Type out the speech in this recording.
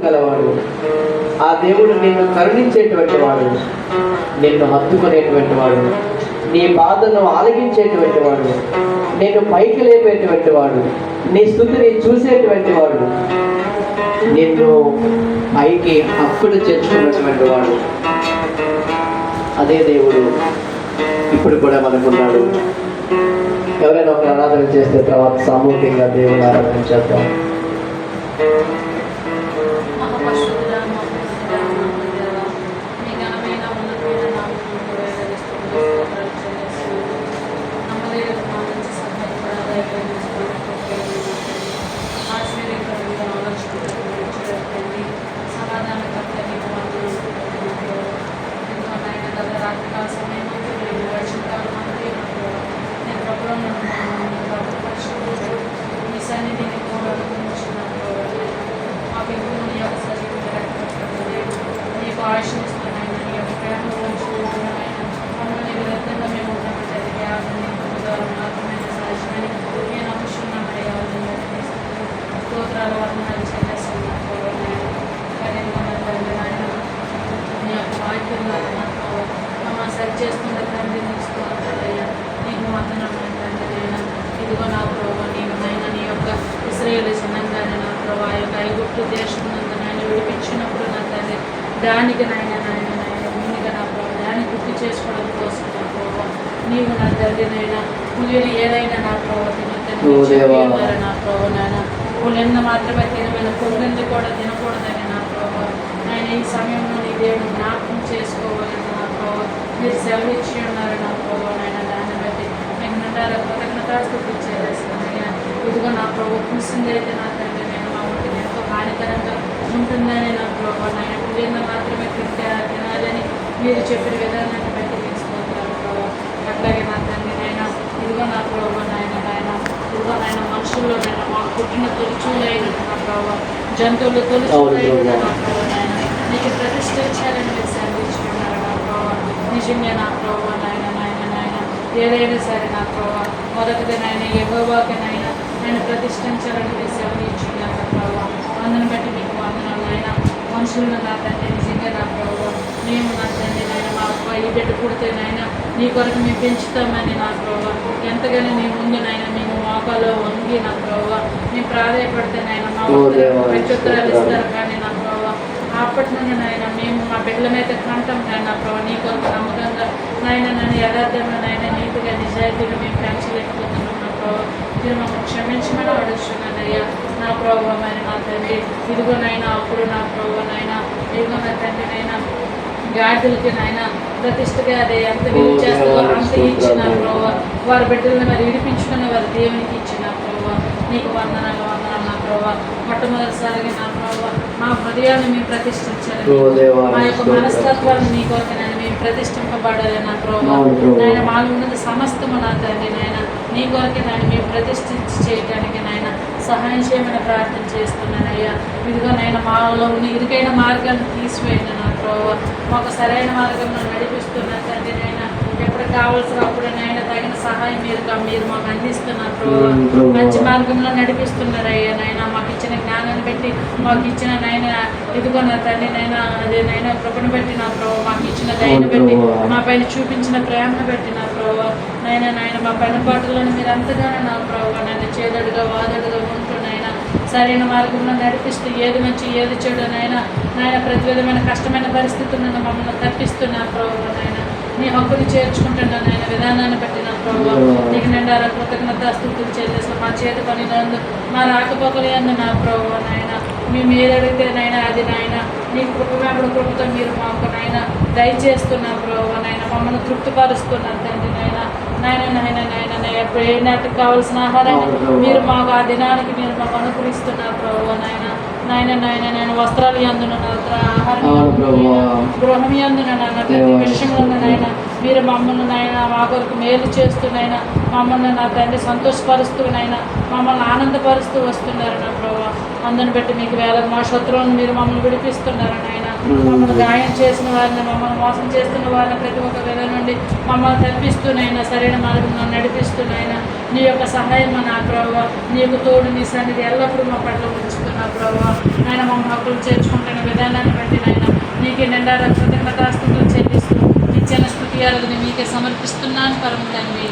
గలవాడు. ఆ దేవుడు నిన్ను కరుణించేటువంటి వాడు, నిన్ను హత్తుకునేటువంటి వాడు, నీ బాధను ఆలగించేటువంటి వాడు, నిన్ను పైకి లేపేటువంటి వాడు, నీ స్థుతిని చూసేటువంటి వాడు, నిన్ను పైకి హక్కును చేర్చుకున్నటువంటి వాడు. అదే దేవుడు ఇప్పుడు కూడా మనకున్నాడు. ఎవరైనా ఒక ఆరాధన చేస్తే తర్వాత సామూహికంగా దేవుని ఆరాధన చేద్దాం. చేస్తున్న తండ్రి నీకు వందనమైనా ఇదిగో నా ప్రభావ నీవునైనా నీ యొక్క ఇశ్రాయేలు జనంగానే నా ప్రభావ ఆ యొక్క ఐగుప్తు దేశం నాయన విడిపించినప్పుడు నా తండ్రి దానికి నాయన ముందుగా నా ప్రభావ దాన్ని గుర్తు చేసుకోవడం కోసం నా ప్రభావ నీవు నా తండ్రినైనా పులిని ఏదైనా నా ప్రభావ తినొద్దని నా ప్రభావ నాయన పులిన్న మాత్రమే తినమైన పొంగింది కూడా తినకూడదని నా ప్రభావ ఆయన ఈ సమయంలో నీ దేవుడు జ్ఞాపకం చేసుకోవాలని నా ప్రభావ మీరు సెలవు ఇచ్చి ఉన్నారు నా ప్రభావ నాయన దాన్ని బట్టి మీకు నిండారా కృతజ్ఞతాస్తుతి చేస్తున్నాయ్యా. ఇదిగో నా ప్రభావ కూర్చుంది అయితే నా తండ్రి నేను మా ఒంటికి ఎంతో హానికరంగా ఉంటుందని నా ప్రభావ నాయన పులిన్న మాత్రమే తినాలని మీరు చెప్పిన విధానాన్ని బట్టి తీసుకుంటారు ప్రభావ. అట్లాగే నా తండ్రి నైనా ఇదిగో నా ప్రభావ నాయన ఇదిగో నాయన మనుషుల్లో నైనా మాకు పుట్టిన తొలిచూలైన నా ప్రభావ జంతువులు తొలిచూలైన నా ప్రభావ నాయన నీకు ప్రతిష్ఠించాలని మీరు సెలవిచ్చుకున్నారు నా ప్రభావ. నిజంగా నా ప్రభావ నాయన ఏదైనా సరే నా ప్రభావ మొదటిది నాయన యెహోవాకైనా నేను ప్రతిష్ఠించాలని మీరు సెలవిచ్చుకున్నారు నా ప్రభావ. అందుని బట్టి మీకు వందనాలు నాయన. మనుషులను నా తండ్రి నిజంగా నా ప్రభావ మేము నా తండ్రి నాయన మా ఈ బిడ్డ పుడితేనైనా నీ కొరకు మేము పెంచుతామని నా ప్రభావ ఎంతగానో నీ ముందు నాయన మేము మోకాలో వంగి నా ప్రభావ మేము ప్రాధాయపడితేనైనా మా ప్రత్యుత్తరాలు ఇస్తారు కానీ నా ప్రభావ అప్పటి నుండి నాయన మేము మా బిడ్డల మీద కంటాం కానీ నా ప్రభావ నీ కొరకు నమ్మకంగా నాయన నన్ను యథార్థంగా నాయన నీతిగా నిజాయితీగా మేము పెంచలేకపోతున్నాం నా ప్రభావ. మీరు మమ్మల్ని క్షమించమని అడుగుతున్నానయ్యా నా ప్రభావ మరి నా తండ్రి. ఇదిగోనైనా అప్పుడు నా ప్రభావ నాయన ఇదిగో నా తండ్రి నైనా గాడిదలకి నాయన ప్రతిష్టగా అదే ఎంత విలువ చేస్తుందో అంత ఇచ్చిన ప్రభావ వారి బిడ్డలను మరి విడిపించుకుని వారి దేవునికి ఇచ్చిన ప్రభావ నీకు వందనాలు నా ప్రభావ. మొట్టమొదటిసారిగా నా ప్రభావ మా హృదయాన్ని మేము ప్రతిష్ఠించాలి, మా యొక్క మనస్తత్వాన్ని నీ కొరకు నేను మేము ప్రతిష్ఠింపబడాలి నా ప్రభావ. నాయన మాలో ఉన్నది సమస్తము నా తండ్రి నాయన నీ కొరకే నాయన మేము ప్రతిష్ఠించి చేయడానికి నాయన సహాయం చేయమని ప్రార్థన చేస్తున్నానయ్యా. ఇదిగో నాయన మాలో ఉన్న ఇరుకైన మార్గాన్ని తీసివేయను నా ప్రభావ. మాకు సరైన మార్గంలో నడిపిస్తున్నా తండ్రి నాయన. ఎప్పుడు కావాల్సినప్పుడు నాయన తగిన సహాయం మీరు మాకు అందిస్తున్నారు ప్రభావ. మంచి మార్గంలో నడిపిస్తున్నారయ్యా నాయన. మాకు ఇచ్చిన జ్ఞానాన్ని బట్టి మాకు ఇచ్చిన నాయన ఇదిగో నా తండ్రి నైనా అదే నైనా కృపను బట్టి నా ప్రభావ మాకు ఇచ్చిన దయను బట్టి మా పైన చూపించిన ప్రేమను బట్టి నా ప్రభావ నాయన మా పైన పాటలను మీరు అంతగానే నా ప్రభావ నాయన చేదడుగా వాదడుగా ఉంటూ నాయన సరైన మార్గంలో నడిపిస్తూ ఏది మంచి ఏది చెడు నాయన ప్రతి విధమైన కష్టమైన పరిస్థితులను మమ్మల్ని తప్పిస్తున్నా ప్రభావ నాయన. నీ హక్కుని చేర్చుకుంటున్నా నాయన విధానాన్ని బట్టి నా ప్రభావ నీకు నిండారా కృతజ్ఞతాస్తుతులు చెల్లిస్తాం. మా చేతి పనినందు మా రాకపోకలు అందు నా ప్రభావ నాయన మేము ఏది అడిగితే నాయన అది నాయన నీ కృపగాడు కృపతో మీరు మాకు నాయన దయచేస్తున్నా ప్రభావ నాయన మమ్మల్ని తృప్తిపరుస్తున్నారు తండ్రి నాయన ఎప్పుడు ఏ నాటికి కావాల్సిన ఆహారాన్ని మీరు మాకు ఆ దినానికి మీరు మాకు అనుకూలిస్తున్నారు ప్రభావ నాయన వస్త్రాలు అందున ఆహారం గృహం అందున ప్రతి విషయంలో నాయన మీరు మమ్మల్ని నాయన మా కొరకు మేలు చేస్తున్నాయినా మమ్మల్ని నా తండ్రి సంతోషపరుస్తూనైనా మమ్మల్ని ఆనందపరుస్తూ వస్తున్నారు నా ప్రభావ. అందుని బట్టి మీకు వేల మా శత్రువులను మీరు మమ్మల్ని విడిపిస్తున్నారు నాయన. మమ్మల్ని గాయం చేసిన వారిని, మమ్మల్ని మోసం చేస్తున్న వారిని ప్రతి ఒక్క విధ నుండి మమ్మల్ని తప్పిస్తూనైనా సరైన మార్గంలో నడిపిస్తూనైనా నీ యొక్క సహాయం నా ప్రభువ, నీకు తోడు నీ సన్నిధి ఎల్లప్పుడూ మా పట్ల ఉంచుతున్నా ప్రభువ. ఆయన మా హక్కులు చేర్చుకుంటున్న విధానాన్ని బట్టి నాయన నీకే నిండా కృతజ్ఞతాస్తుతులు చెల్లిస్తూ నిత్యాన స్తుతి ఆరాధన మీకే సమర్పిస్తున్నాను పరమ తండ్రి.